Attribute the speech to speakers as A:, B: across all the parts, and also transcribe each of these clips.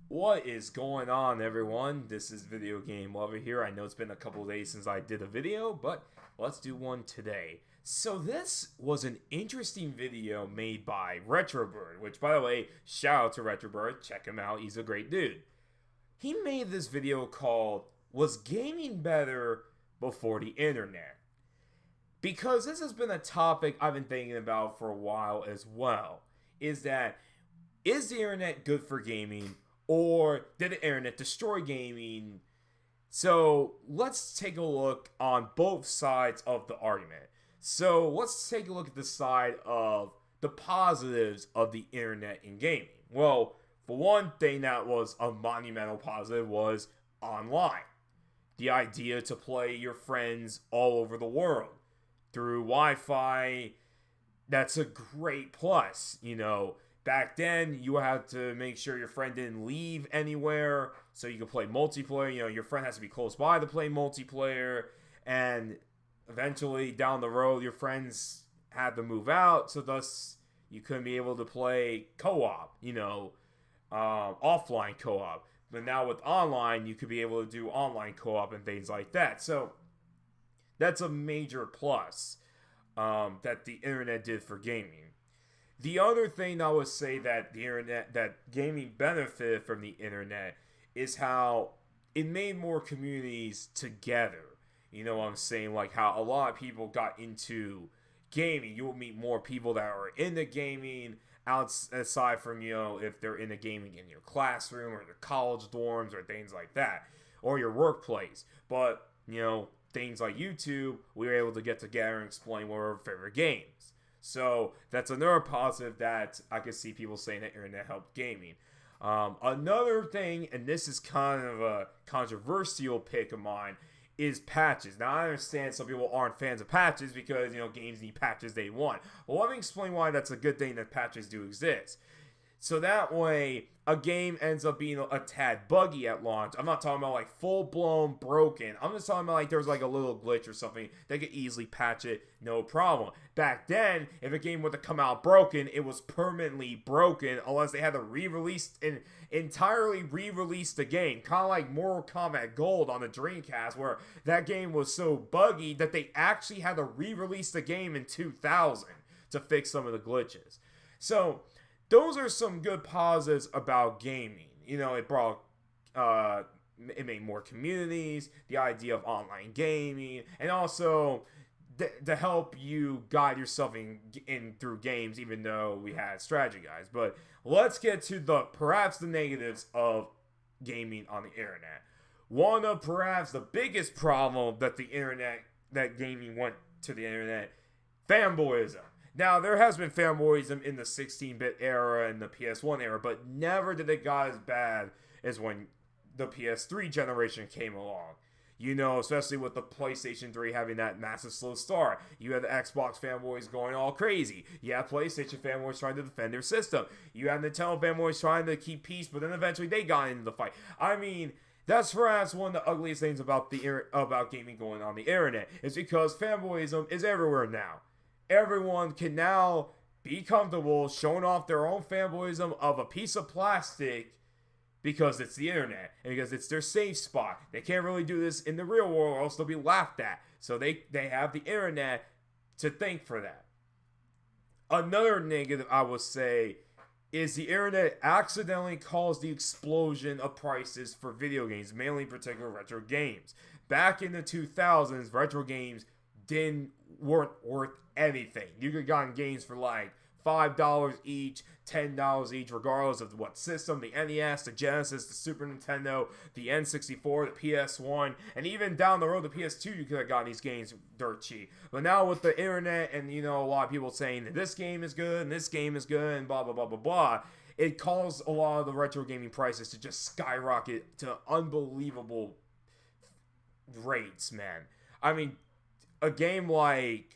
A: What is going on, everyone? This is Video Game Lover here. I know it's been a couple of days since I did a video, but let's do one today. So this was an interesting video made by Retrobird, which, by the way, shout out to Retrobird. Check him out. He's a great dude. He made this video called "Was Gaming Better Before the Internet?" Because this has been a topic I've been thinking about for a while as well. Is the internet good for gaming, or did the internet destroy gaming? So let's take a look on both sides of the argument. So let's take a look at the side of the positives of the internet in gaming. Well, for one thing that was a monumental positive was online. The idea to play your friends all over the world through Wi-Fi, that's a great plus. Back then you had to make sure your friend didn't leave anywhere so you could play multiplayer. Your friend has to be close by to play multiplayer, and eventually down the road your friends had to move out, so thus you couldn't be able to play co-op, offline co-op. But now with online, you could be able to do online co-op and things like that. So that's a major plus that the internet did for gaming. The other thing I would say that gaming benefited from the internet is how it made more communities together. You know what I'm saying? Like how a lot of people got into gaming. You will meet more people that are into gaming aside from, if they're into gaming in your classroom or your college dorms or things like that, or your workplace. But, things like YouTube, we were able to get together and explain what our favorite games. So that's another positive that I could see people saying that internet helped gaming. Another thing, and this is kind of a controversial pick of mine, is patches. Now I understand some people aren't fans of patches because games need patches day one. Well, let me explain why that's a good thing that patches do exist. So that way, a game ends up being a tad buggy at launch. I'm not talking about like full blown broken. I'm just talking about like there's like a little glitch or something. They could easily patch it, no problem. Back then, if a game were to come out broken, it was permanently broken unless they had to entirely re-release the game. Kind of like Mortal Kombat Gold on the Dreamcast, where that game was so buggy that they actually had to re-release the game in 2000 to fix some of the glitches. So those are some good positives about gaming. It brought, it made more communities, the idea of online gaming, and also to help you guide yourself in through games, even though we had strategy guides. But let's get to perhaps the negatives of gaming on the internet. One of perhaps the biggest problem that gaming went to the internet, fanboyism. Now, there has been fanboyism in the 16-bit era and the PS1 era, but never did it got as bad as when the PS3 generation came along. Especially with the PlayStation 3 having that massive slow start. You had the Xbox fanboys going all crazy. You had PlayStation fanboys trying to defend their system. You had Nintendo fanboys trying to keep peace, but then eventually they got into the fight. I mean, that's perhaps one of the ugliest things about gaming going on the internet, is because fanboyism is everywhere now. Everyone can now be comfortable showing off their own fanboyism of a piece of plastic because it's the internet and because it's their safe spot. They can't really do this in the real world or else they'll be laughed at. So they have the internet to thank for that. Another negative I would say is the internet accidentally caused the explosion of prices for video games, mainly in particular retro games. Back in the 2000s, retro games weren't worth anything. You could have gotten games for like $5 each, $10 each, regardless of what system, the NES, the Genesis, the Super Nintendo, the N64, the PS1, and even down the road, the PS2, you could have gotten these games dirt cheap. But now with the internet and, a lot of people saying that this game is good and this game is good and blah, blah, blah, blah, blah, it caused a lot of the retro gaming prices to just skyrocket to unbelievable rates, man. I mean, a game like,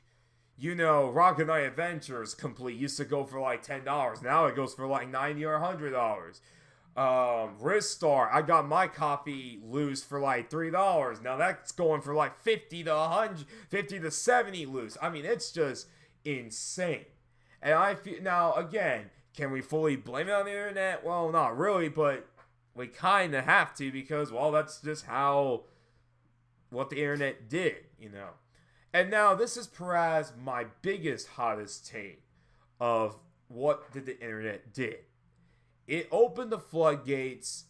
A: Rocket Knight Adventures Complete used to go for like $10. Now it goes for like $90 or $100. Ristar, I got my copy loose for like $3. Now that's going for like 50 to 100, 50 to 70 loose. I mean, it's just insane. And I feel now again, can we fully blame it on the internet? Well, not really, but we kind of have to, because, well, that's just what the internet did, you know. And now this is perhaps my biggest, hottest take of what did the internet did. It opened the floodgates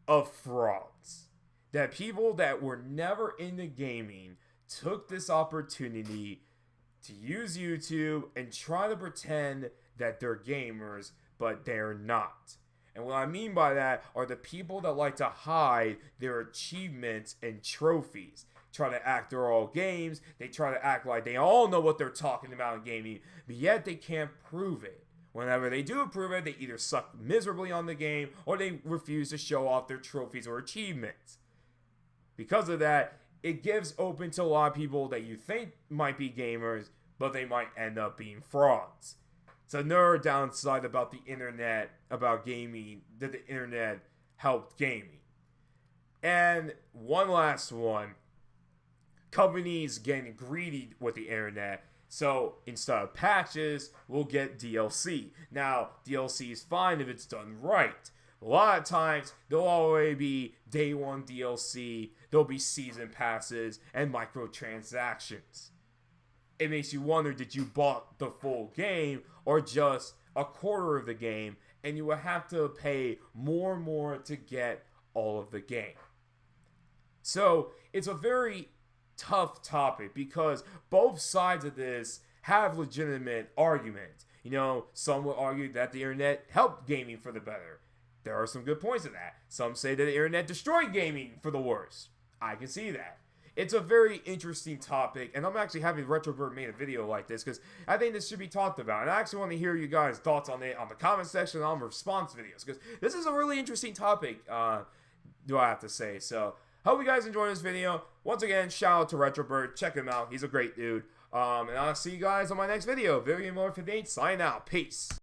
A: of frauds. That people that were never into gaming took this opportunity to use YouTube and try to pretend that they're gamers, but they're not. And what I mean by that are the people that like to hide their achievements and trophies. Try to act they're all games. They try to act like they all know what they're talking about in gaming, but yet they can't prove it. Whenever they do prove it, they either suck miserably on the game or they refuse to show off their trophies or achievements. Because of that, it gives open to a lot of people that you think might be gamers, but they might end up being frauds. It's another downside about the internet, about gaming, that the internet helped gaming. And one last one. Companies getting greedy with the internet. So instead of patches, we'll get DLC. Now, DLC is fine if it's done right. A lot of times, there'll already be day one DLC, there'll be season passes, and microtransactions. It makes you wonder, did you bought the full game, or just a quarter of the game, and you will have to pay more and more to get all of the game. So, it's a very tough topic, because both sides of this have legitimate arguments. You know, some will argue that the internet helped gaming for the better. There are some good points in that. Some say that the internet destroyed gaming for the worse. I can see that. It's a very interesting topic, and I'm actually having Retrobird make a video like this, because I think this should be talked about, and I actually want to hear you guys' thoughts on it on the comment section and on response videos, because this is a really interesting topic, do I have to say. So, hope you guys enjoyed this video. Once again, shout out to Retrobird. Check him out. He's a great dude. And I'll see you guys on my next video. Very more for Nate. Sign out. Peace.